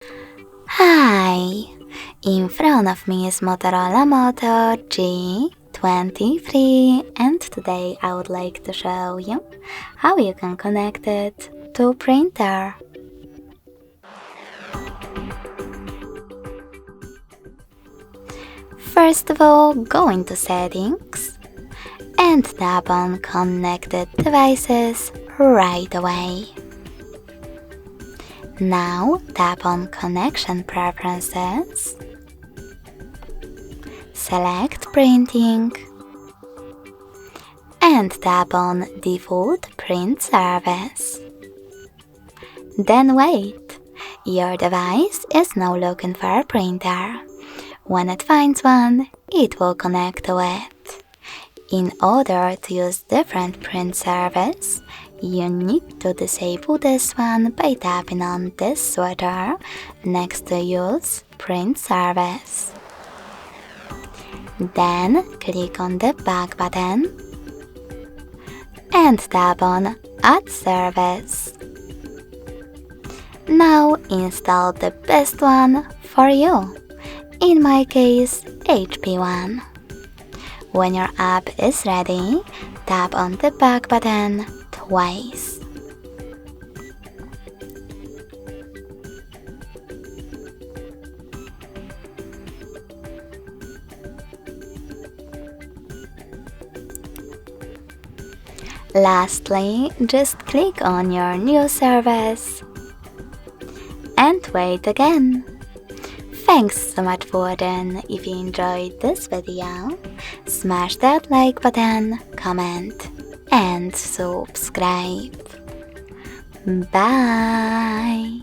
Hi! In front of me is Motorola Moto G23 and today I would like to show you how you can connect it to printer. First of all, go into Settings and tap on Connected Devices right away. Now tap on Connection Preferences, select Printing, and tap on Default Print Service. Then wait, your device is now looking for a printer. When it finds one, it will connect to it. In order to use different print service, you need to disable this one by tapping on this switcher next to Use Print Service. Then click on the back button and tap on Add Service. Now install the best one for you, in my case HP one. When your app is ready, tap on the back button twice. Lastly, just click on your new service and wait again. Thanks so much for watching. If you enjoyed this video, smash that like button, comment and subscribe. Bye!